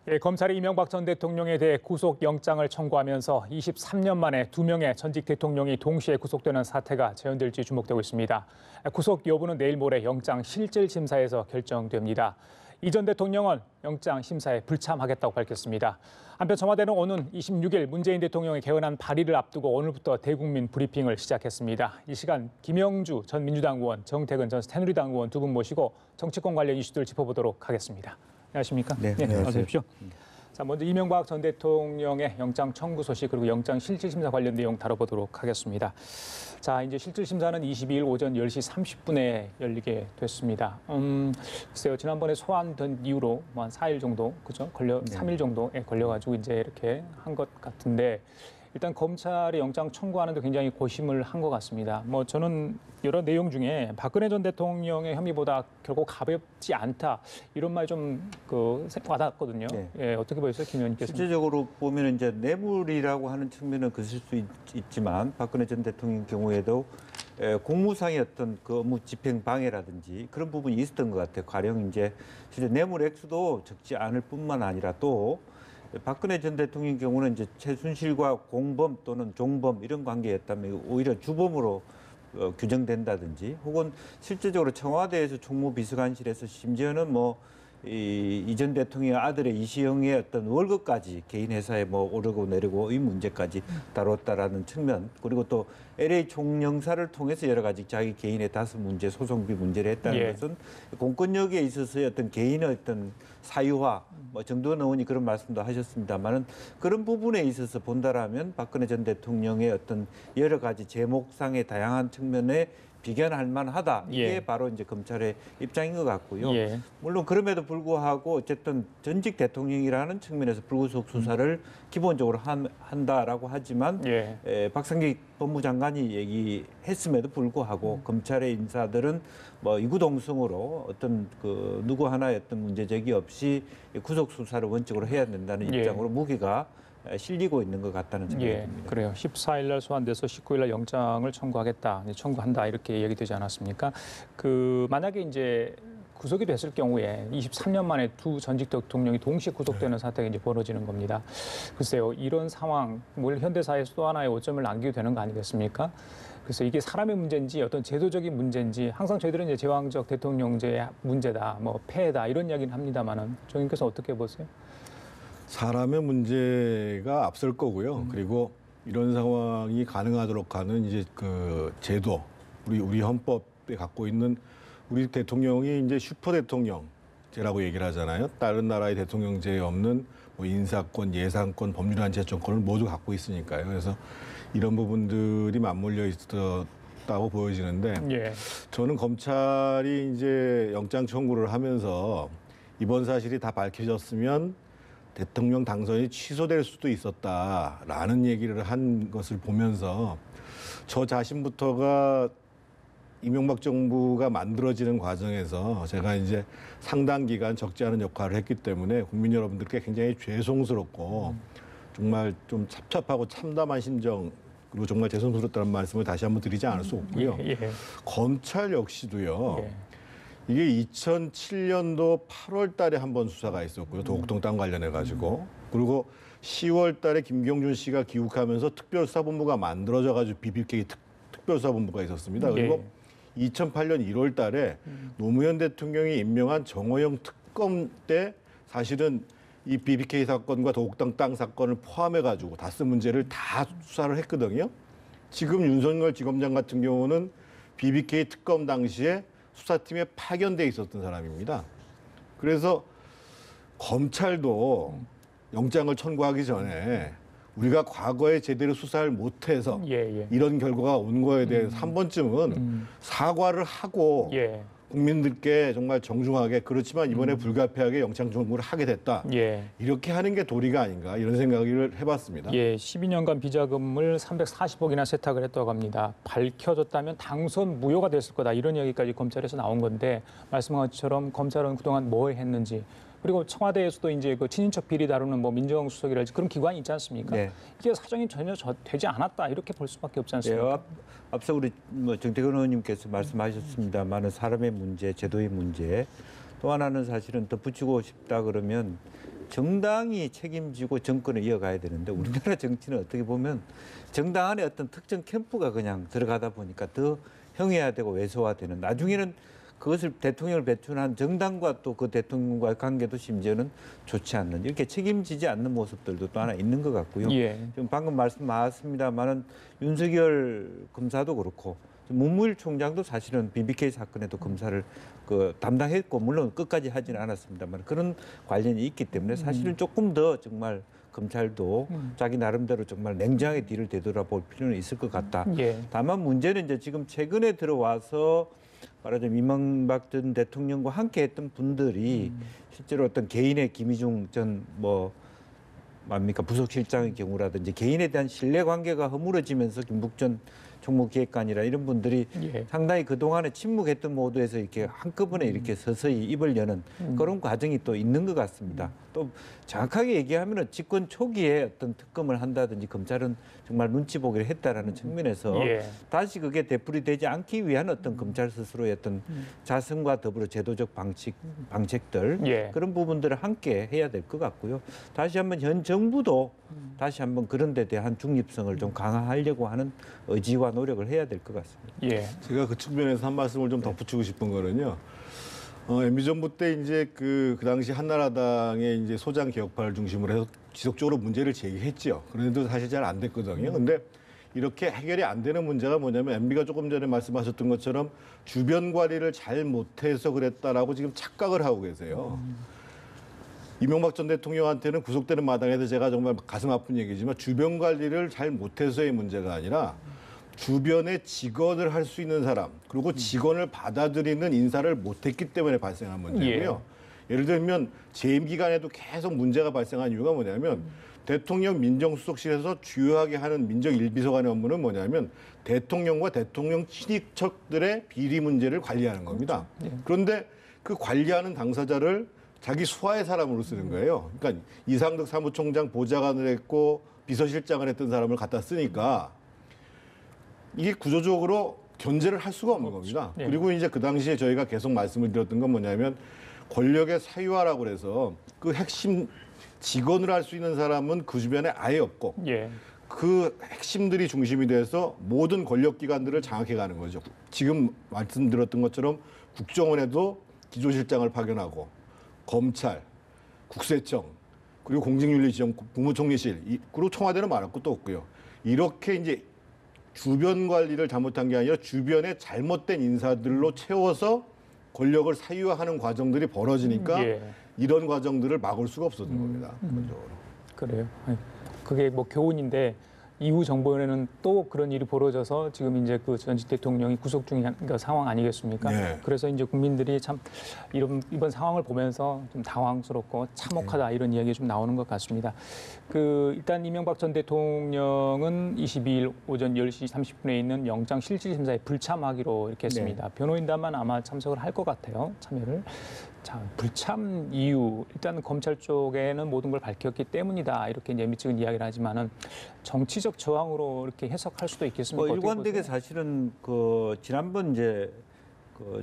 예, 검찰이 이명박 전 대통령에 대해 구속영장을 청구하면서 23년 만에 2명의 전직 대통령이 동시에 구속되는 사태가 재현될지 주목되고 있습니다. 구속 여부는 내일 모레 영장 실질 심사에서 결정됩니다. 이 전 대통령은 영장 심사에 불참하겠다고 밝혔습니다. 한편 청와대는 오는 26일 문재인 대통령의 개헌안 발의를 앞두고 오늘부터 대국민 브리핑을 시작했습니다. 이 시간 김영주 전 민주당 의원, 정태근 전 새누리당 의원 두 분 모시고 정치권 관련 이슈들 짚어보도록 하겠습니다. 안녕하십니까? 네, 안녕하세요. 어서 오십시오. 자, 먼저 이명박 전 대통령의 영장 청구 소식 그리고 영장 실질 심사 관련 내용 다뤄보도록 하겠습니다. 자, 이제 실질 심사는 22일 오전 10시 30분에 열리게 됐습니다. 글쎄요, 지난번에 소환된 이후로 뭐 한 4일 정도, 그죠? 3일 정도에 걸려가지고 이제 이렇게 한 것 같은데. 일단 검찰이 영장 청구하는데 굉장히 고심을 한 것 같습니다. 뭐 저는 여러 내용 중에 박근혜 전 대통령의 혐의보다 결국 가볍지 않다 이런 말 좀 와닿았거든요. 네. 예, 어떻게 보셨어요, 김 의원님께서? 실제적으로 보면 이제 뇌물이라고 하는 측면은 있을 수 있지만 박근혜 전 대통령 경우에도 공무상의 어떤 그 업무 집행 방해라든지 그런 부분이 있었던 것 같아요. 가령 이제 실제 뇌물 액수도 적지 않을 뿐만 아니라 또 박근혜 전 대통령 경우는 이제 최순실과 공범 또는 종범 이런 관계였다면 오히려 주범으로 규정된다든지 혹은 실제적으로 청와대에서 총무비서관실에서 심지어는 뭐 이 전 대통령의 아들의 이시영의 어떤 월급까지 개인 회사에 뭐 오르고 내리고 이 문제까지 다뤘다라는 측면, 그리고 또 LA 총영사를 통해서 여러 가지 자기 개인의 다수 문제, 소송비 문제를 했다는 것은 공권력에 있어서의 어떤 개인의 어떤 사유화, 뭐 정도원 의원이 그런 말씀도 하셨습니다만은 그런 부분에 있어서 본다라면 박근혜 전 대통령의 어떤 여러 가지 제목상의 다양한 측면에 비견할 만하다. 이게 바로 이제 검찰의 입장인 것 같고요. 물론 그럼에도 불구하고 어쨌든 전직 대통령이라는 측면에서 불구속 수사를 기본적으로 한다라고 하지만 박상기 법무장관이 얘기했음에도 불구하고 검찰의 인사들은 뭐 이구동성으로 어떤 그 누구 하나의 어떤 문제 제기 없이 구속 수사를 원칙으로 해야 된다는 입장으로 무게가 실리고 있는 것 같다는 생각이 듭니다. 그래요. 14일 날 소환돼서 19일 날 영장을 청구하겠다, 청구한다 이렇게 얘기되지 않았습니까? 만약에 이제 구속이 됐을 경우에 23년 만에 두 전직 대통령이 동시에 구속되는 사태가 이제 벌어지는 겁니다. 글쎄요, 이런 상황, 현대사에서 또 하나의 오점을 남기게 되는 거 아니겠습니까? 그래서 이게 사람의 문제인지 어떤 제도적인 문제인지 항상 저희들은 이제 제왕적 대통령제의 문제다, 뭐 폐해다 이런 이야기는 합니다만은 정님께서 어떻게 보세요? 사람의 문제가 앞설 거고요. 그리고 이런 상황이 가능하도록 하는 이제 그 제도, 우리 헌법에 갖고 있는 우리 대통령이 이제 슈퍼 대통령제라고 얘기를 하잖아요. 다른 나라의 대통령제에 없는 뭐 인사권, 예산권, 법률안 제청권을 모두 갖고 있으니까요. 그래서 이런 부분들이 맞물려 있었다고 보여지는데 저는 검찰이 이제 영장 청구를 하면서 이번 사실이 다 밝혀졌으면 대통령 당선이 취소될 수도 있었다라는 얘기를 한 것을 보면서 저 자신부터가 이명박 정부가 만들어지는 과정에서 제가 이제 상당 기간 적지 않은 역할을 했기 때문에 국민 여러분들께 굉장히 죄송스럽고 정말 좀 찹찹하고 참담한 심정, 그리고 정말 죄송스럽다는 말씀을 다시 한번 드리지 않을 수 없고요. 검찰 역시도요. 이게 2007년도 8월 달에 한 번 수사가 있었고요. 도곡동 땅 관련해 가지고. 그리고 10월 달에 김경준 씨가 기욱하면서 특별수사본부가 만들어져 가지고 BBK 특별수사본부가 있었습니다. 그리고 2008년 1월 달에 노무현 대통령이 임명한 정호영 특검 때 사실은 이 BBK 사건과 도곡동 땅 사건을 포함해 가지고 다스 문제를 다 수사를 했거든요. 지금 윤석열 지검장 같은 경우는 BBK 특검 당시에 수사팀에 파견돼 있었던 사람입니다. 그래서 검찰도 영장을 청구하기 전에 우리가 과거에 제대로 수사를 못해서 이런 결과가 온 거에 대해서 한 번쯤은 사과를 하고 국민들께 정말 정중하게, 그렇지만 이번에 불가피하게 영장 청구를 하게 됐다. 이렇게 하는 게 도리가 아닌가 이런 생각을 해봤습니다. 12년간 비자금을 340억이나 세탁을 했다고 합니다. 밝혀졌다면 당선 무효가 됐을 거다 이런 얘기까지 검찰에서 나온 건데 말씀한 것처럼 검찰은 그동안 뭘 했는지, 그리고 청와대에서도 이제 그 친인척 비리 다루는 뭐 민정수석이랄지 그런 기관이 있지 않습니까? 이게 사정이 전혀 되지 않았다 이렇게 볼 수밖에 없지 않습니까? 앞서 우리 정태근 의원님께서 말씀하셨습니다만은 사람의 문제, 제도의 문제, 또 하나는 사실은 덧붙이고 싶다 그러면 정당이 책임지고 정권을 이어가야 되는데 우리나라 정치는 어떻게 보면 정당 안에 어떤 특정 캠프가 그냥 들어가다 보니까 더 형해화되고 왜소화되는 나중에는 그것을 대통령을 배출한 정당과 또 그 대통령과의 관계도 심지어는 좋지 않는 이렇게 책임지지 않는 모습들도 또 하나 있는 것 같고요. 예. 지금 방금 말씀 나왔습니다만은 윤석열 검사도 그렇고 문무일 총장도 사실은 BBK 사건에도 검사를 담당했고 물론 끝까지 하지는 않았습니다만 그런 관련이 있기 때문에 사실은 조금 더 정말 검찰도 자기 나름대로 정말 냉정하게 뒤를 되돌아볼 필요는 있을 것 같다. 예. 다만 문제는 이제 지금 최근에 들어와서 말하자면 이명박 전 대통령과 함께했던 분들이 실제로 어떤 개인의 김희중 전 부속실장의 경우라든지 개인에 대한 신뢰관계가 허물어지면서 김북 전 총무기획관이라 이런 분들이 예. 상당히 그동안에 침묵했던 모드에서 이렇게 한꺼번에 이렇게 서서히 입을 여는 그런 과정이 또 있는 것 같습니다. 또 정확하게 얘기하면은 집권 초기에 어떤 특검을 한다든지 검찰은 정말 눈치 보기를 했다라는 측면에서 예. 다시 그게 되풀이되지 않기 위한 어떤 검찰 스스로의 어떤 자성과 더불어 제도적 방책들 예. 그런 부분들을 함께 해야 될 것 같고요. 다시 한번 현 정부도 다시 한번 그런 데 대한 중립성을 좀 강화하려고 하는 의지와 노력을 해야 될 것 같습니다. 예. 제가 그 측면에서 한 말씀을 좀 덧붙이고 싶은 거는요. MB 정부 때 이제 그 당시 한나라당의 이제 소장 개혁파를 중심으로 해서 지속적으로 문제를 제기했죠. 그런데도 사실 잘 안 됐거든요. 근데 이렇게 해결이 안 되는 문제가 뭐냐면 MB가 조금 전에 말씀하셨던 것처럼 주변 관리를 잘 못해서 그랬다라고 지금 착각을 하고 계세요. 이명박 전 대통령한테는 구속되는 마당에서 제가 정말 가슴 아픈 얘기지만 주변 관리를 잘 못해서의 문제가 아니라 주변에 직언을 할 수 있는 사람 그리고 직언을 받아들이는 인사를 못했기 때문에 발생한 문제고요. 예를 들면 재임 기간에도 계속 문제가 발생한 이유가 뭐냐면 대통령 민정수석실에서 주요하게 하는 민정 1비서관의 업무는 뭐냐면 대통령과 대통령 친인척들의 비리 문제를 관리하는 겁니다. 그런데 그 관리하는 당사자를 자기 수하의 사람으로 쓰는 거예요. 그러니까 이상득 사무총장 보좌관을 했고 비서실장을 했던 사람을 갖다 쓰니까 이게 구조적으로 견제를 할 수가 없는 겁니다. 예. 그리고 이제 그 당시에 저희가 계속 말씀을 드렸던 건 뭐냐면 권력의 사유화라고 그래서 그 핵심 직원을 할 수 있는 사람은 그 주변에 아예 없고 예. 그 핵심들이 중심이 돼서 모든 권력기관들을 장악해가는 거죠. 지금 말씀드렸던 것처럼 국정원에도 기조실장을 파견하고 검찰, 국세청, 그리고 공직윤리지원 국무총리실, 그리고 청와대는 말할 것도 없고요. 이렇게 이제 주변 관리를 잘못한 게 아니라 주변에 잘못된 인사들로 채워서 권력을 사유화하는 과정들이 벌어지니까 예. 이런 과정들을 막을 수가 없었던 겁니다. 기본적으로. 그래요. 그게 뭐 교훈인데 이후 정부에는 또 그런 일이 벌어져서 지금 이제 그 전직 대통령이 구속 중인 상황 아니겠습니까? 네. 그래서 이제 국민들이 참 이번 상황을 보면서 좀 당황스럽고 참혹하다 이런 이야기가 좀 나오는 것 같습니다. 일단 이명박 전 대통령은 22일 오전 10시 30분에 있는 영장 실질심사에 불참하기로 이렇게 했습니다. 변호인단만 아마 참석을 할 것 같아요. 참여를. 자, 불참 이유 일단 검찰 쪽에는 모든 걸 밝혔기 때문이다 이렇게 이제 미측은 이야기를 하지만은 정치적 저항으로 이렇게 해석할 수도 있겠습니까? 일관되게 사실은 지난번 이제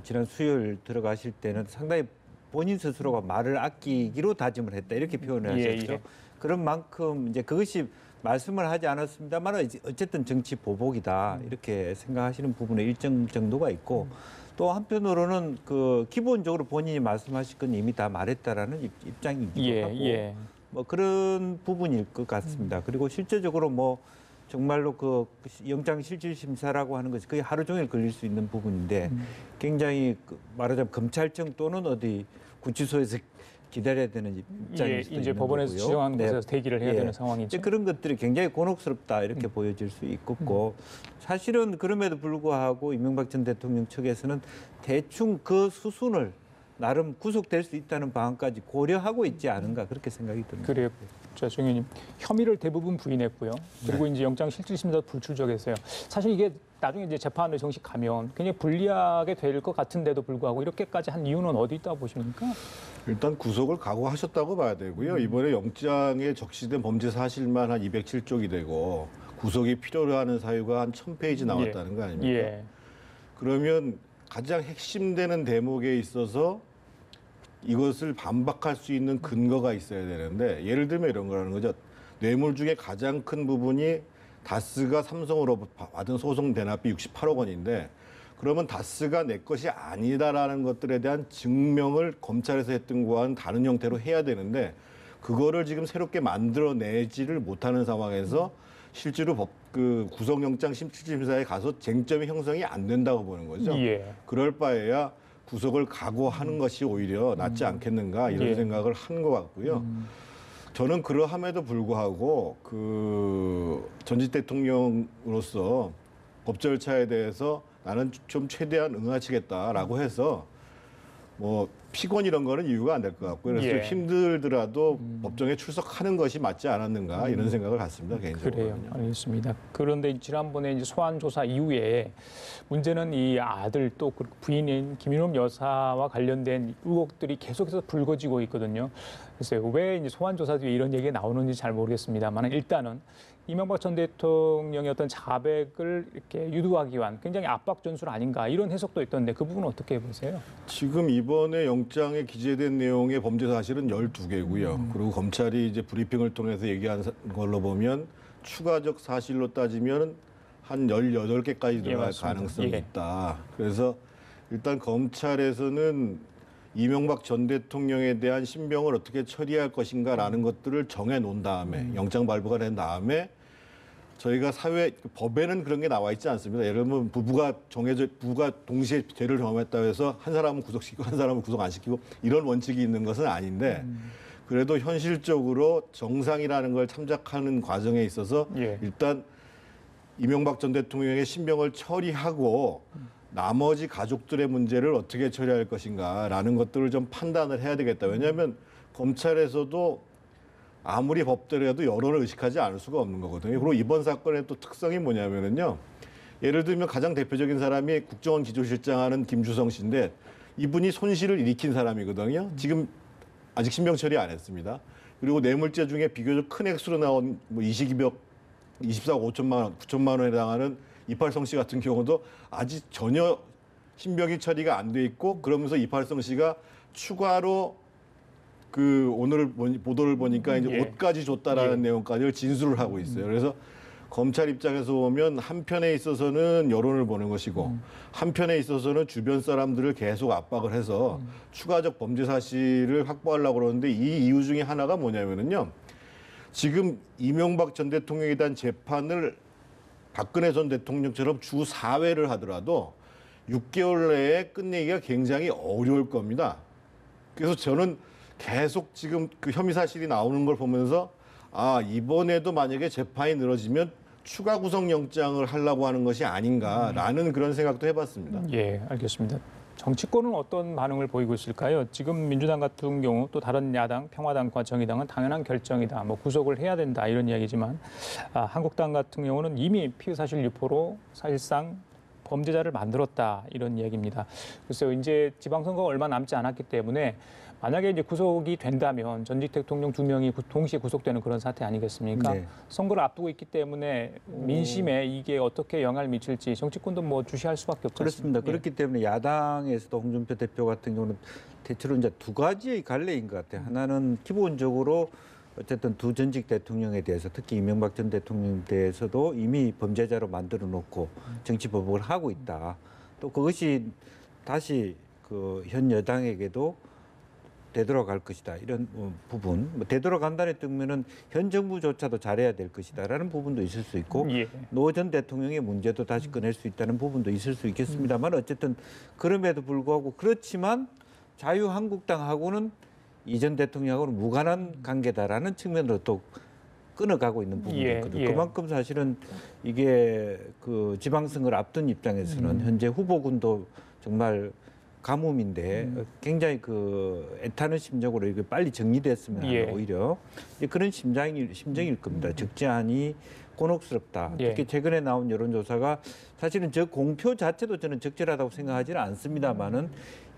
지난 수요일 들어가실 때는 상당히 본인 스스로가 말을 아끼기로 다짐을 했다 이렇게 표현을 하셨죠. 예. 그런 만큼 이제 그것이 말씀을 하지 않았습니다만 어쨌든 정치 보복이다 이렇게 생각하시는 부분에 일정 정도가 있고. 또 한편으로는 기본적으로 본인이 말씀하실 건 이미 다 말했다라는 입장이기도 하고 뭐 그런 부분일 것 같습니다. 그리고 실제적으로 뭐 정말로 영장 실질 심사라고 하는 것이 거의 하루 종일 걸릴 수 있는 부분인데 굉장히 말하자면 검찰청 또는 어디 구치소에서 기다려야 되는 입장일 수도 이제 있는 법원에서 거고요. 지정한 곳에서 대기를 해야 되는 상황이죠. 이제 그런 것들이 굉장히 곤혹스럽다 이렇게 보여질 수 있고 사실은 그럼에도 불구하고 이명박 전 대통령 측에서는 대충 그 수순을 나름 구속될 수 있다는 방안까지 고려하고 있지 않은가 그렇게 생각이 듭니다. 그래요. 자, 정 의원님. 혐의를 대부분 부인했고요. 그리고 이제 영장 실질심사 불출석했어요. 사실 이게 나중에 이제 재판을 정식 가면 굉장히 불리하게 될 것 같은데도 불구하고 이렇게까지 한 이유는 어디 있다고 보십니까? 일단 구속을 각오하셨다고 봐야 되고요. 이번에 영장에 적시된 범죄 사실만 한 207쪽이 되고 구속이 필요로 하는 사유가 한 1000페이지 나왔다는 거 아닙니까? 예. 그러면 가장 핵심되는 대목에 있어서 이것을 반박할 수 있는 근거가 있어야 되는데 예를 들면 이런 거라는 거죠. 뇌물 중에 가장 큰 부분이 다스가 삼성으로 받은 소송 대납비 68억 원인데 그러면 다스가 내 것이 아니다라는 것들에 대한 증명을 검찰에서 했던 거와는 다른 형태로 해야 되는데 그거를 지금 새롭게 만들어내지를 못하는 상황에서 실제로 구속영장 심사에 가서 쟁점이 형성이 안 된다고 보는 거죠. 예. 그럴 바에야 구속을 각오하는 것이 오히려 낫지 않겠는가 이런 예. 생각을 한 것 같고요. 저는 그러함에도 불구하고 그 전직 대통령으로서 법 절차에 대해서 나는 좀 최대한 응하치겠다라고 해서 뭐 피곤 이런 거는 이유가 안 될 것 같고요. 그래서 예. 좀 힘들더라도 법정에 출석하는 것이 맞지 않았는가 이런 생각을 갖습니다. 개인적으로. 그래요. 알겠습니다. 그런데 지난번에 이제 소환 조사 이후에 문제는 이 아들 또 부인인 김윤흠 여사와 관련된 의혹들이 계속해서 불거지고 있거든요. 글쎄요, 왜 이제 소환 조사 뒤에 이런 얘기가 나오는지 잘 모르겠습니다만 일단은 이명박 전 대통령의 어떤 자백을 이렇게 유도하기 위한 굉장히 압박 전술 아닌가 이런 해석도 있던데 그 부분은 어떻게 보세요? 지금 이번에 영장에 기재된 내용의 범죄 사실은 12개고요. 그리고 검찰이 이제 브리핑을 통해서 얘기한 걸로 보면 추가적 사실로 따지면 한 18개까지 들어갈 맞습니다. 가능성이 예. 있다. 그래서 일단 검찰에서는 이명박 전 대통령에 대한 신병을 어떻게 처리할 것인가라는 것들을 정해 놓은 다음에 영장 발부가 된 다음에 저희가 법에는 그런 게 나와 있지 않습니다. 예를 들면 부부가 동시에 죄를 저질렀다고 해서 한 사람은 구속시키고 한 사람은 구속 안 시키고 이런 원칙이 있는 것은 아닌데 그래도 현실적으로 정상이라는 걸 참작하는 과정에 있어서 예. 일단 이명박 전 대통령의 신병을 처리하고 나머지 가족들의 문제를 어떻게 처리할 것인가라는 것들을 좀 판단을 해야 되겠다. 왜냐하면 검찰에서도 아무리 법대로라도 여론을 의식하지 않을 수가 없는 거거든요. 그리고 이번 사건의 또 특성이 뭐냐면요. 예를 들면 가장 대표적인 사람이 국정원 기조실장하는 김주성 씨인데 이분이 손실을 일으킨 사람이거든요. 지금 아직 신병 처리 안 했습니다. 그리고 뇌물죄 중에 비교적 큰 액수로 나온 뭐 24억 5천만 원, 9천만 원에 해당하는 이팔성 씨 같은 경우도 아직 전혀 신병이 처리가 안 돼 있고 그러면서 이팔성 씨가 추가로 그 오늘 보도를 보니까 이제 예. 옷까지 줬다라는 예. 내용까지 진술을 하고 있어요. 그래서 검찰 입장에서 보면 한편에 있어서는 여론을 보는 것이고 한편에 있어서는 주변 사람들을 계속 압박을 해서 추가적 범죄 사실을 확보하려고 그러는데 이 이유 중에 하나가 뭐냐면은요. 지금 이명박 전 대통령에 대한 재판을 박근혜 전 대통령처럼 주 4회를 하더라도 6개월 내에 끝내기가 굉장히 어려울 겁니다. 그래서 저는 계속 지금 그 혐의 사실이 나오는 걸 보면서 아, 이번에도 만약에 재판이 늘어지면 추가 구속영장을 하려고 하는 것이 아닌가라는 그런 생각도 해봤습니다. 예, 알겠습니다. 정치권은 어떤 반응을 보이고 있을까요? 지금 민주당 같은 경우 또 다른 야당, 평화당과 정의당은 당연한 결정이다. 뭐 구속을 해야 된다 이런 이야기지만 한국당 같은 경우는 이미 피의 사실 유포로 사실상 범죄자를 만들었다 이런 이야기입니다. 글쎄요, 이제 지방선거가 얼마 남지 않았기 때문에 만약에 이제 구속이 된다면 전직 대통령 2명이 동시에 구속되는 그런 사태 아니겠습니까? 네. 선거를 앞두고 있기 때문에 민심에 이게 어떻게 영향을 미칠지 정치권도 뭐 주시할 수밖에 없지 그렇습니다. 않습니까? 그렇기 때문에 야당에서도 홍준표 대표 같은 경우는 대체로 이제 두 가지의 갈래인 것 같아요. 하나는 기본적으로 어쨌든 두 전직 대통령에 대해서 특히 이명박 전 대통령에 대해서도 이미 범죄자로 만들어 놓고 정치 보복을 하고 있다. 또 그것이 다시 그 현 여당에게도 되돌아갈 것이다. 이런 부분. 뭐 되돌아간다는 뜻면은 현 정부조차도 잘해야 될 것이다라는 부분도 있을 수 있고 예. 노 전 대통령의 문제도 다시 꺼낼 수 있다는 부분도 있을 수 있겠습니다만 어쨌든 그럼에도 불구하고 그렇지만 자유한국당하고는 이 전 대통령하고는 무관한 관계다라는 측면으로 또 끊어가고 있는 부분도 예, 있거든요. 예. 그만큼 사실은 이게 그 지방선거를 앞둔 입장에서는 현재 후보군도 정말 가뭄인데 굉장히 그 애타는 심정으로 이게 빨리 정리됐으면 하는 예. 오히려 이제 그런 심정일 겁니다. 적지 않이 곤혹스럽다. 예. 특히 최근에 나온 여론조사가 사실은 저 공표 자체도 저는 적절하다고 생각하지는 않습니다만은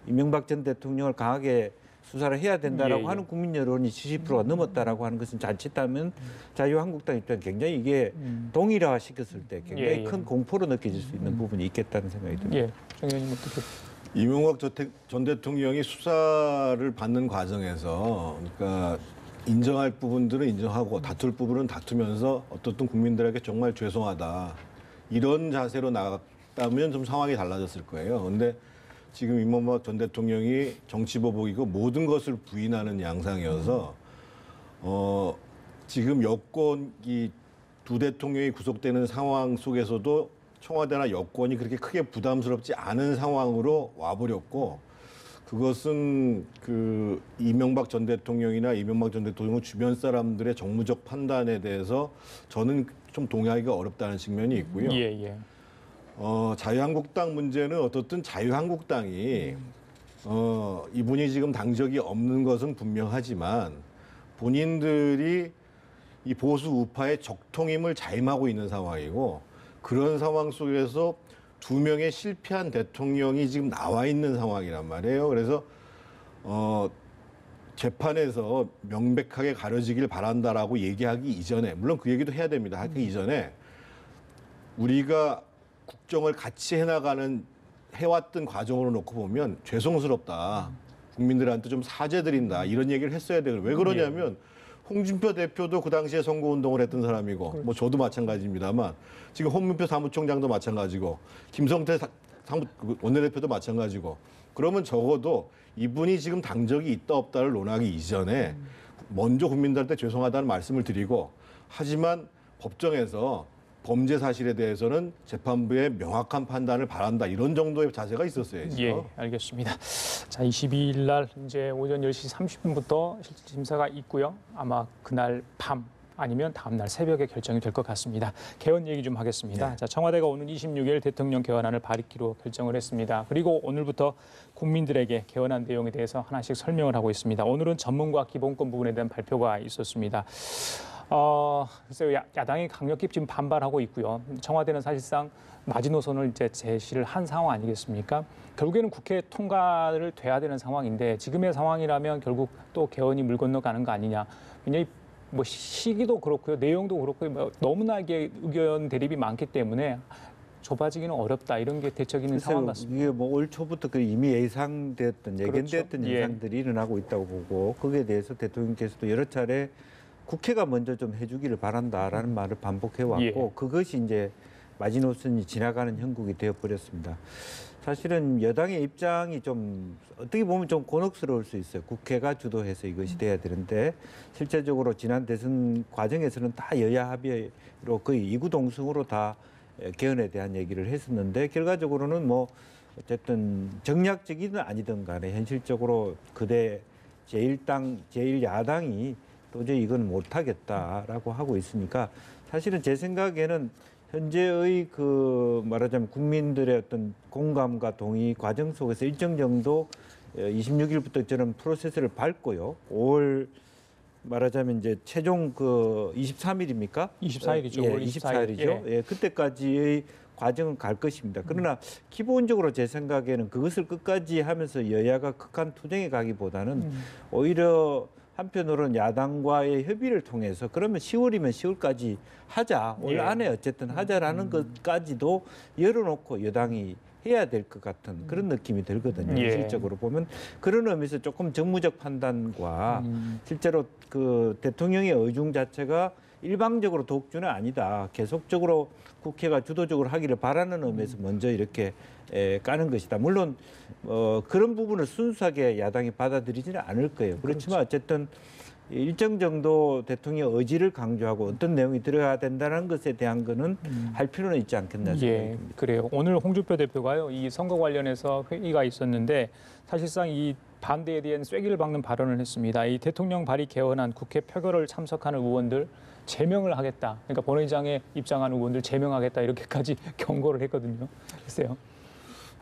이명박 전 대통령을 강하게 수사를 해야 된다라고 예, 예. 하는 국민 여론이 70%가 넘었다라고 하는 것은 자칫하면 자유한국당 입장 굉장히 이게 동일화 시켰을 때 굉장히 예, 예. 큰 공포로 느껴질 수 있는 부분이 있겠다는 생각이 듭니다. 예, 정 의원님 어떻게? 이명박 전 대통령이 수사를 받는 과정에서 그러니까 인정할 부분들은 인정하고 다툴 부분은 다투면서 어떻든 국민들에게 정말 죄송하다 이런 자세로 나갔다면 좀 상황이 달라졌을 거예요. 근데 지금 이명박 전 대통령이 정치보복이고 모든 것을 부인하는 양상이어서 지금 여권이 두 대통령이 구속되는 상황 속에서도 청와대나 여권이 그렇게 크게 부담스럽지 않은 상황으로 와버렸고 그것은 그 이명박 전 대통령이나 이명박 전 대통령 주변 사람들의 정무적 판단에 대해서 저는 좀 동의하기가 어렵다는 측면이 있고요. 예. 자유한국당 문제는 어떻든 자유한국당이 이분이 지금 당적이 없는 것은 분명하지만 본인들이 이 보수 우파의 적통임을 자임하고 있는 상황이고 그런 상황 속에서 두 명의 실패한 대통령이 지금 나와 있는 상황이란 말이에요. 그래서 재판에서 명백하게 가려지길 바란다라고 얘기하기 이전에 물론 그 얘기도 해야 됩니다. 하기 이전에 우리가 국정을 같이 해왔던 과정으로 놓고 보면 죄송스럽다. 국민들한테 좀 사죄드린다. 이런 얘기를 했어야 돼요. 왜 그러냐면 홍준표 대표도 그 당시에 선거운동을 했던 사람이고 뭐 저도 마찬가지입니다만 지금 홍문표 사무총장도 마찬가지고 김성태 원내대표도 마찬가지고 그러면 적어도 이분이 지금 당적이 있다 없다를 논하기 이전에 먼저 국민들한테 죄송하다는 말씀을 드리고 하지만 법정에서 범죄 사실에 대해서는 재판부의 명확한 판단을 바란다 이런 정도의 자세가 있었어야죠. 예, 알겠습니다. 자, 22일 날 이제 오전 10시 30분부터 실질심사가 있고요. 아마 그날 밤 아니면 다음 날 새벽에 결정이 될 것 같습니다. 개헌 얘기 좀 하겠습니다. 네. 자, 청와대가 오는 26일 대통령 개헌안을 발의키로 결정을 했습니다. 그리고 오늘부터 국민들에게 개헌안 내용에 대해서 하나씩 설명을 하고 있습니다. 오늘은 전문과 기본권 부분에 대한 발표가 있었습니다. 글쎄요, 야당이 강력히 지금 반발하고 있고요. 청와대는 사실상 마지노선을 이제 제시를 한 상황 아니겠습니까? 결국에는 국회 통과를 돼야 되는 상황인데 지금의 상황이라면 결국 또 개헌이 물 건너가는 거 아니냐. 왜냐하면 뭐 시기도 그렇고요, 내용도 그렇고요, 뭐 너무나 이게 의견 대립이 많기 때문에 좁아지기는 어렵다. 이런 게 대책이는 상황 같습니다. 이게 뭐 올 초부터 이미 예상됐던 예견됐던 그렇죠. 현상들이 일어나고 있다고 보고 거기에 대해서 대통령께서도 여러 차례 국회가 먼저 좀 해주기를 바란다라는 말을 반복해 왔고 그것이 이제 마지노선이 지나가는 형국이 되어 버렸습니다. 사실은 여당의 입장이 좀 어떻게 보면 좀 곤혹스러울 수 있어요. 국회가 주도해서 이것이 돼야 되는데 실제적으로 지난 대선 과정에서는 다 여야 합의로 거의 이구동성으로 다 개헌에 대한 얘기를 했었는데 결과적으로는 뭐 어쨌든 정략적이든 아니든 간에 현실적으로 그대 제1야당이 도저히 이건 못하겠다라고 하고 있으니까 사실은 제 생각에는 현재의 그 말하자면 국민들의 어떤 공감과 동의 과정 속에서 일정 정도 26일부터 저는 프로세스를 밟고요. 5월 말하자면 이제 최종 그 23일입니까? 24일이죠. 예, 5월 24일이죠. 예, 그때까지의 과정은 갈 것입니다. 그러나 기본적으로 제 생각에는 그것을 끝까지 하면서 여야가 극한 투쟁에 가기보다는 오히려 한편으로는 야당과의 협의를 통해서 그러면 10월이면 10월까지 하자. 올 안에 어쨌든 하자라는 것까지도 열어놓고 여당이 해야 될 것 같은 그런 느낌이 들거든요. 실질적으로 보면 그런 의미에서 조금 정무적 판단과 실제로 그 대통령의 의중 자체가 일방적으로 독주는 아니다. 계속적으로 국회가 주도적으로 하기를 바라는 의미에서 먼저 이렇게 까는 것이다. 물론 그런 부분을 순수하게 야당이 받아들이지는 않을 거예요. 그렇지만 어쨌든 일정 정도 대통령의 의지를 강조하고 어떤 내용이 들어가야 된다는 것에 대한 거는 할 필요는 있지 않겠나 생각합니다. 그래요. 오늘 홍준표 대표가요, 이 선거 관련해서 회의가 있었는데 사실상 이 반대에 대한 쐐기를 박는 발언을 했습니다. 이 대통령 발의 개헌안 국회 표결을 참석하는 의원들 제명을 하겠다. 그러니까 본회의장에 입장하는 의원들 제명하겠다. 이렇게까지 경고를 했거든요. 글쎄요.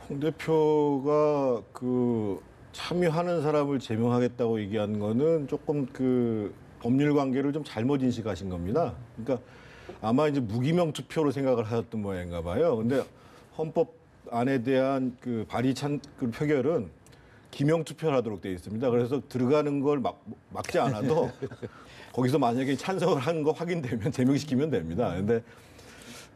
홍 대표가 그 참여하는 사람을 제명하겠다고 얘기한 거는 조금 그 법률 관계를 좀 잘못 인식하신 겁니다. 그러니까 아마 이제 무기명 투표로 생각을 하셨던 모양인가 봐요. 근데 헌법안에 대한 그 그 표결은 기명 투표를 하도록 되어 있습니다. 그래서 들어가는 걸 막지 않아도 거기서 만약에 찬성을 한 거 확인되면 제명시키면 됩니다. 근데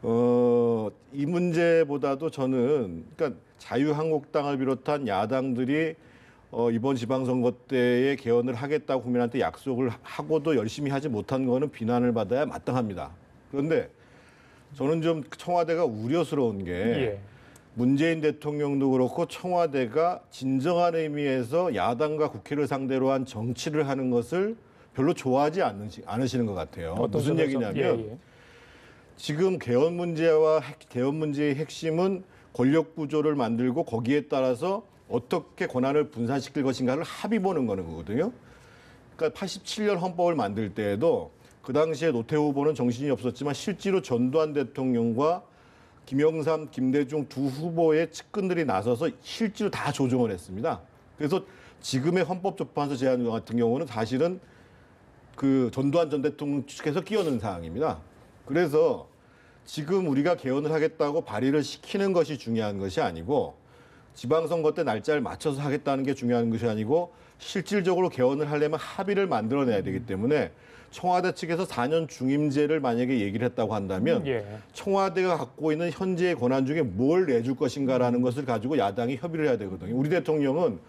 이 문제보다도 저는 그러니까 자유한국당을 비롯한 야당들이 이번 지방선거 때에 개헌을 하겠다고 국민한테 약속을 하고도 열심히 하지 못한 거는 비난을 받아야 마땅합니다. 그런데 저는 좀 청와대가 우려스러운 게 예. 문재인 대통령도 그렇고 청와대가 진정한 의미에서 야당과 국회를 상대로 한 정치를 하는 것을 별로 좋아하지 않으시는 것 같아요. 무슨 점에서? 얘기냐면 예, 예. 지금 개헌 문제의 핵심은 권력 구조를 만들고 거기에 따라서 어떻게 권한을 분산시킬 것인가를 합의 보는 거거든요. 그러니까 87년 헌법을 만들 때에도 그 당시에 노태우 후보는 정신이 없었지만 실제로 전두환 대통령과 김영삼, 김대중 두 후보의 측근들이 나서서 실제로 다 조정을 했습니다. 그래서 지금의 헌법재판소 제안 같은 경우는 사실은 그 전두환 전 대통령 측에서 끼어든 사항입니다. 그래서 지금 우리가 개헌을 하겠다고 발의를 시키는 것이 중요한 것이 아니고 지방선거 때 날짜를 맞춰서 하겠다는 게 중요한 것이 아니고 실질적으로 개헌을 하려면 합의를 만들어내야 되기 때문에 청와대 측에서 4년 중임제를 만약에 얘기를 했다고 한다면 예. 청와대가 갖고 있는 현재의 권한 중에 뭘 내줄 것인가라는 것을 가지고 야당이 협의를 해야 되거든요. 우리 대통령은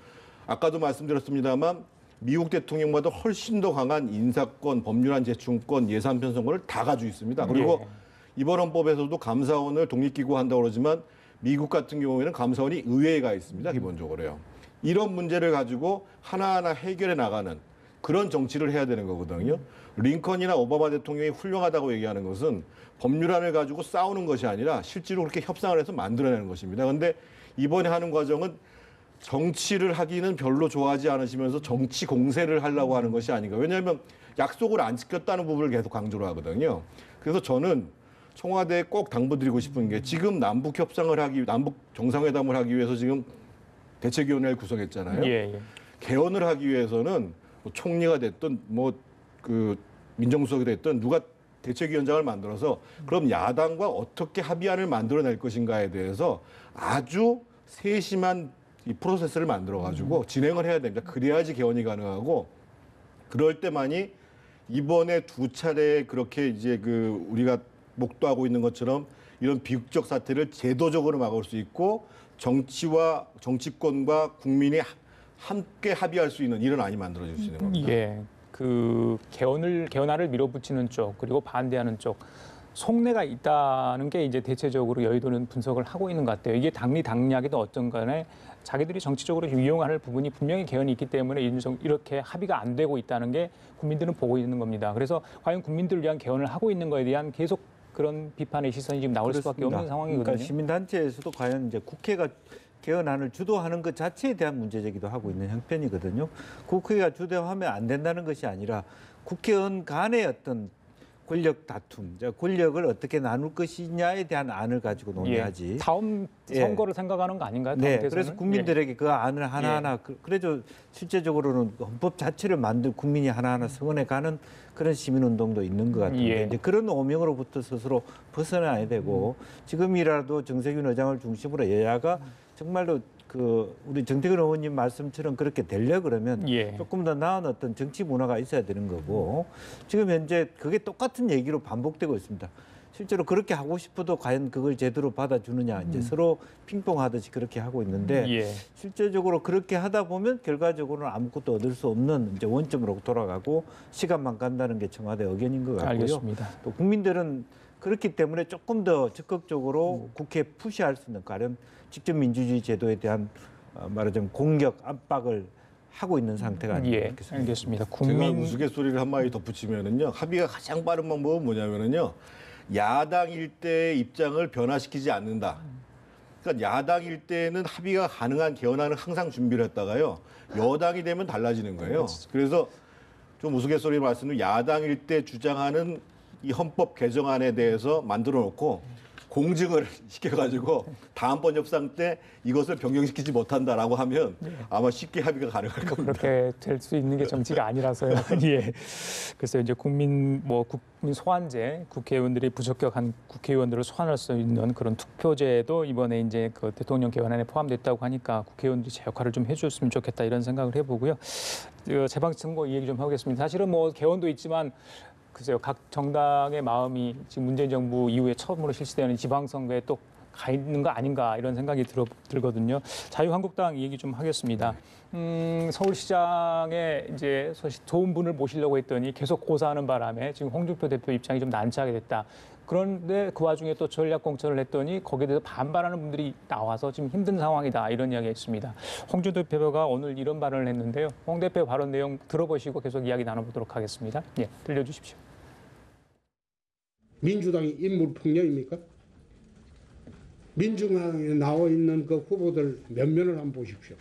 아까도 말씀드렸습니다만 미국 대통령보다 훨씬 더 강한 인사권, 법률안 제출권, 예산 편성권을 다 가지고 있습니다. 그리고 예. 이번 헌법에서도 감사원을 독립기구 한다고 그러지만 미국 같은 경우에는 감사원이 의회에 가 있습니다. 기본적으로요. 이런 문제를 가지고 하나하나 해결해 나가는 그런 정치를 해야 되는 거거든요. 링컨이나 오바마 대통령이 훌륭하다고 얘기하는 것은 법률안을 가지고 싸우는 것이 아니라 실제로 그렇게 협상을 해서 만들어내는 것입니다. 그런데 이번에 하는 과정은 정치를 하기는 별로 좋아하지 않으시면서 정치 공세를 하려고 하는 것이 아닌가. 왜냐하면 약속을 안 지켰다는 부분을 계속 강조를 하거든요. 그래서 저는 청와대에 꼭 당부드리고 싶은 게 지금 남북 정상회담을 하기 위해서 지금 대책위원회를 구성했잖아요. 예, 예. 개헌을 하기 위해서는 뭐 총리가 됐든 그 민정수석이 됐든 누가 대책위원장을 만들어서 그럼 야당과 어떻게 합의안을 만들어낼 것인가에 대해서 아주 세심한 이 프로세스를 만들어가지고 진행을 해야 됩니다. 그래야지 개헌이 가능하고 그럴 때만이 이번에 두 차례 그렇게 이제 그 우리가 목도하고 있는 것처럼 이런 비극적 사태를 제도적으로 막을 수 있고 정치와 정치권과 국민이 함께 합의할 수 있는 이런 안이 만들어질 수 있는 겁니다. 예. 그 개헌안을 밀어붙이는 쪽 그리고 반대하는 쪽 속내가 있다는 게 이제 대체적으로 여의도는 분석을 하고 있는 것 같아요. 이게 당리당략이든 어떤 간에 자기들이 정치적으로 이용하는 부분이 분명히 개헌이 있기 때문에 이렇게 합의가 안 되고 있다는 게 국민들은 보고 있는 겁니다. 그래서 과연 국민들을 위한 개헌을 하고 있는 거에 대한 계속 그런 비판의 시선이 지금 나올 수밖에 없는 상황이거든요. 그러니까 시민단체에서도 과연 이제 국회가 개헌안을 주도하는 것 자체에 대한 문제제기도 하고 있는 형편이거든요. 국회가 주도하면 안 된다는 것이 아니라 국회의원 간의 어떤 권력 다툼, 권력을 어떻게 나눌 것이냐에 대한 안을 가지고 논의하지. 예. 다음 선거를 생각하는 거 아닌가요? 다음 네, 대선은? 그래서 국민들에게 그 안을 하나하나 그래도 실제적으로는 헌법 자체를 만들 국민이 하나하나 성원해 가는 그런 시민운동도 있는 것 같은데 예. 이제 그런 오명으로부터 스스로 벗어나야 되고 지금이라도 정세균 의장을 중심으로 여야가 정말로 그 우리 정태근 의원님 말씀처럼 그렇게 되려 그러면 예. 조금 더 나은 어떤 정치 문화가 있어야 되는 거고 지금 현재 그게 똑같은 얘기로 반복되고 있습니다. 실제로 그렇게 하고 싶어도 과연 그걸 제대로 받아주느냐 이제 서로 핑퐁하듯이 그렇게 하고 있는데 예. 실제적으로 그렇게 하다 보면 결과적으로는 아무것도 얻을 수 없는 이제 원점으로 돌아가고 시간만 간다는 게 청와대 의견인 것 같고요. 알겠습니다. 또 국민들은 그렇기 때문에 조금 더 적극적으로 국회에 푸시할 수 있는 가령 직접 민주주의 제도에 대한 말하자면 공격 압박을 하고 있는 상태가 아닌가 예. 이렇게 생각합니다. 알겠습니다. 제가 국민 우스갯소리를 한마디 덧붙이면은요 합의가 가장 빠른 방법은 뭐냐면은요 야당일 때의 입장을 변화시키지 않는다. 그러니까 야당일 때는 합의가 가능한 개헌안을 항상 준비를 했다가요 여당이 되면 달라지는 거예요. 그래서 좀 우스갯소리로 말씀드리면 야당일 때 주장하는 이 헌법 개정안에 대해서 만들어 놓고 공증을 시켜가지고 다음번 협상 때 이것을 변경시키지 못한다라고 하면 아마 쉽게 합의가 가능할 겁니다. 그렇게 될 수 있는 게 정치가 아니라서요. 예. 그래서 이제 국민 소환제, 국회의원들이 부적격한 국회의원들을 소환할 수 있는 그런 투표제도 이번에 이제 그 대통령 개헌안에 포함됐다고 하니까 국회의원들이 제 역할을 좀 해줬으면 좋겠다 이런 생각을 해보고요. 재방선거 이 얘기 좀 하겠습니다. 사실은 뭐 개헌도 있지만 글쎄요, 각 정당의 마음이 지금 문재인 정부 이후에 처음으로 실시되는 지방선거에 또 가 있는 거 아닌가 이런 생각이 들거든요. 자유한국당 얘기 좀 하겠습니다. 서울시장에 이제 좋은 분을 모시려고 했더니 계속 고사하는 바람에 지금 홍준표 대표 입장이 좀 난처하게 됐다. 그런데 그 와중에 또 전략 공천을 했더니 거기에 대해서 반발하는 분들이 나와서 지금 힘든 상황이다 이런 이야기 했습니다. 홍준표 대표가 오늘 이런 발언을 했는데요. 홍 대표 발언 내용 들어보시고 계속 이야기 나눠보도록 하겠습니다. 예, 들려주십시오. 민주당이 인물폭력입니까? 민주당에 나와 있는 그 후보들 면면을 한번 보십시오.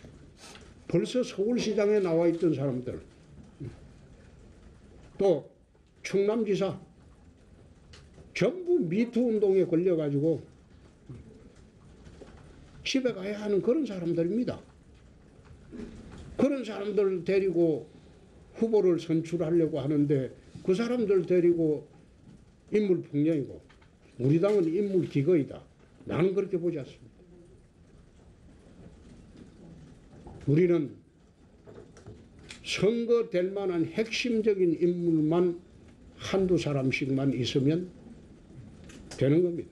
벌써 서울시장에 나와 있던 사람들, 또 충남지사, 전부 미투 운동에 걸려가지고 집에 가야 하는 그런 사람들입니다. 그런 사람들 데리고 후보를 선출하려고 하는데 그 사람들 데리고 인물폭력이고 우리 당은 인물기거이다. 나는 그렇게 보지 않습니다. 우리는 선거될 만한 핵심적인 인물만 한두 사람씩만 있으면 되는 겁니다.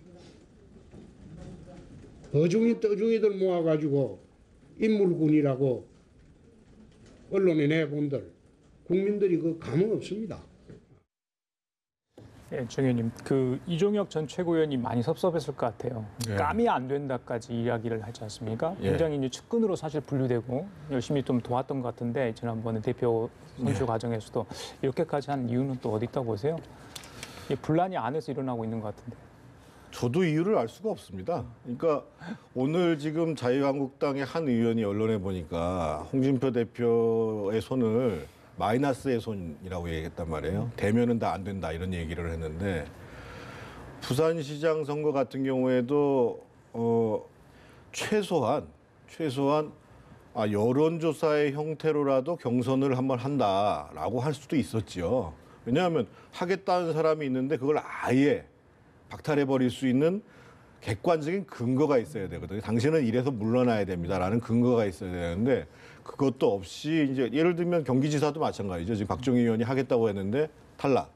어중이 떠중이들 모아가지고 인물군이라고 언론에 내본들 국민들이 그 감흥 없습니다. 네, 정 의원님, 그 이종혁 전 최고위원이 많이 섭섭했을 것 같아요. 네. 감이 안 된다까지 이야기를 하지 않습니까? 예. 굉장히 이제 측근으로 사실 분류되고 열심히 좀 도왔던 것 같은데 지난번에 대표 선출 과정에서도 이렇게까지 한 이유는 또 어디 있다고 보세요? 이 분란이 안에서 일어나고 있는 것 같은데. 저도 이유를 알 수가 없습니다. 그러니까 오늘 지금 자유한국당의 한 의원이 언론에 보니까 홍준표 대표의 손을 마이너스의 손이라고 얘기했단 말이에요. 대면은 다 안 된다 이런 얘기를 했는데 부산시장 선거 같은 경우에도 최소한 여론조사의 형태로라도 경선을 한번 한다라고 할 수도 있었죠. 왜냐하면 하겠다는 사람이 있는데 그걸 아예 박탈해버릴 수 있는 객관적인 근거가 있어야 되거든요. 당신은 이래서 물러나야 됩니다라는 근거가 있어야 되는데 그것도 없이 이제 예를 들면 경기지사도 마찬가지죠. 지금 박정희 의원이 하겠다고 했는데 탈락.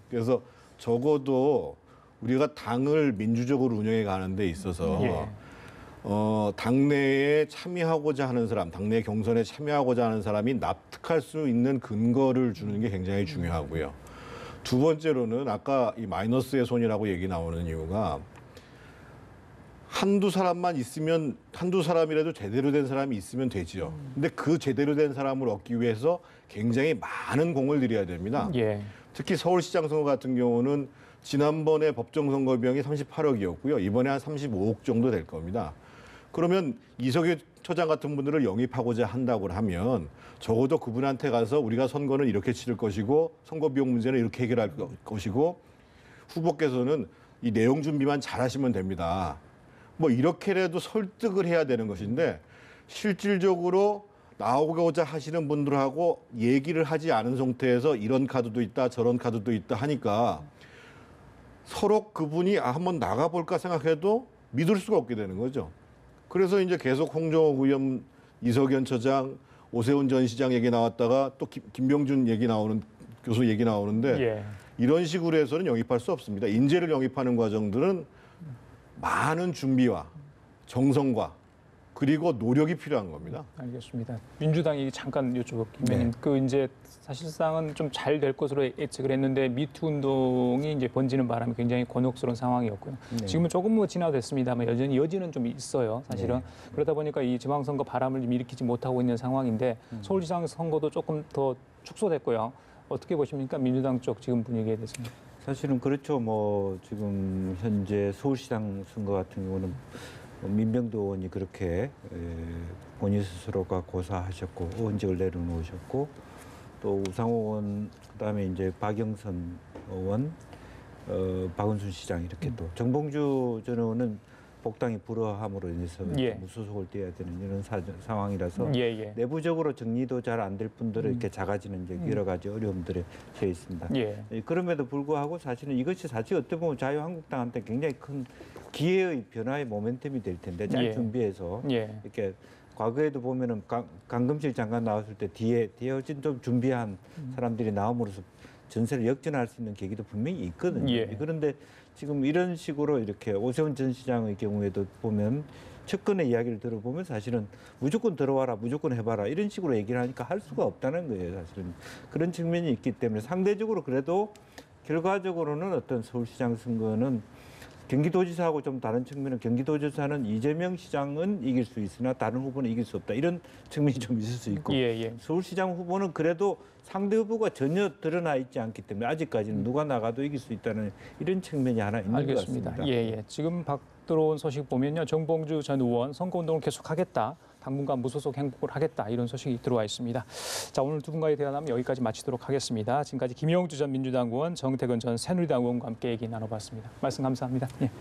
그래서 적어도 우리가 당을 민주적으로 운영해 가는 데 있어서 예. 당내에 참여하고자 하는 사람, 당내 경선에 참여하고자 하는 사람이 납득할 수 있는 근거를 주는 게 굉장히 중요하고요. 두 번째로는 아까 이 마이너스의 손이라고 얘기 나오는 이유가 한두 사람만 있으면 한두 사람이라도 제대로 된 사람이 있으면 되지요. 근데 그 제대로 된 사람을 얻기 위해서 굉장히 많은 공을 들여야 됩니다. 예. 특히 서울시장 선거 같은 경우는 지난번에 법정 선거 비용이 38억이었고요. 이번에 한 35억 정도 될 겁니다. 그러면 이석유 처장 같은 분들을 영입하고자 한다고 하면 적어도 그분한테 가서 우리가 선거는 이렇게 치를 것이고 선거 비용 문제는 이렇게 해결할 것이고 후보께서는 이 내용 준비만 잘하시면 됩니다. 뭐 이렇게라도 설득을 해야 되는 것인데 실질적으로 나오고자 하시는 분들하고 얘기를 하지 않은 상태에서 이런 카드도 있다 저런 카드도 있다 하니까 서로 그분이 한번 나가볼까 생각해도 믿을 수가 없게 되는 거죠. 그래서 이제 계속 홍정욱 의원, 이석연 처장, 오세훈 전 시장 얘기 나왔다가 또 김병준 얘기 나오는 교수 얘기 나오는데 예. 이런 식으로 해서는 영입할 수 없습니다. 인재를 영입하는 과정들은 많은 준비와 정성과 그리고 노력이 필요한 겁니다. 알겠습니다. 민주당이 잠깐 여쭤볼게요. 네. 그 이제 사실상은 좀 잘 될 것으로 예측을 했는데 미투 운동이 이제 번지는 바람에 굉장히 곤혹스러운 상황이었고요. 네. 지금은 조금 뭐 진화됐습니다만 여전히 여지는 좀 있어요. 사실은 네. 그러다 보니까 이 지방선거 바람을 좀 일으키지 못하고 있는 상황인데 서울시장 선거도 조금 더 축소됐고요. 어떻게 보십니까? 민주당 쪽 지금 분위기에 대해서는. 사실은 그렇죠. 뭐 지금 현재 서울시장 선거 같은 경우는 민병도 의원이 그렇게 본인 스스로가 고사하셨고 의원직을 내려놓으셨고 또 우상호 의원 그다음에 이제 박영선 의원, 박은순 시장 이렇게 또 정봉주 전 의원은 복당이 불허함으로 인해서 예. 무소속을 떼야 되는 이런 상황이라서 예. 내부적으로 정리도 잘 안 될 뿐더러 이렇게 작아지는 이제 여러 가지 어려움들에 처해 있습니다. 예. 그럼에도 불구하고 사실은 이것이 사실 어떻게 보면 자유한국당한테 굉장히 큰 기회의 변화의 모멘텀이 될 텐데 잘 예. 준비해서 예. 이렇게 과거에도 보면은 강금실 장관 나왔을 때 뒤에 훨씬 좀 준비한 사람들이 나옴으로써 전세를 역전할 수 있는 계기도 분명히 있거든요. 예. 그런데 지금 이런 식으로 이렇게 오세훈 전 시장의 경우에도 보면 측근의 이야기를 들어보면 사실은 무조건 들어와라, 무조건 해봐라 이런 식으로 얘기를 하니까 할 수가 없다는 거예요. 사실은 그런 측면이 있기 때문에 상대적으로 그래도 결과적으로는 어떤 서울시장 선거는 경기도지사하고 좀 다른 측면은 경기도지사는 이재명 시장은 이길 수 있으나 다른 후보는 이길 수 없다. 이런 측면이 좀 있을 수 있고 예. 서울시장 후보는 그래도 상대 후보가 전혀 드러나 있지 않기 때문에 아직까지는 누가 나가도 이길 수 있다는 이런 측면이 하나 있는 알겠습니다. 것 같습니다. 예. 지금 들어온 소식 보면요. 정봉주 전 의원 선거운동을 계속하겠다. 당분간 무소속 행복을 하겠다. 이런 소식이 들어와 있습니다. 자, 오늘 두 분과의 대화는 여기까지 마치도록 하겠습니다. 지금까지 김영주 전 민주당 의원, 정태근 전 새누리당 의원과 함께 얘기 나눠봤습니다. 말씀 감사합니다. 예.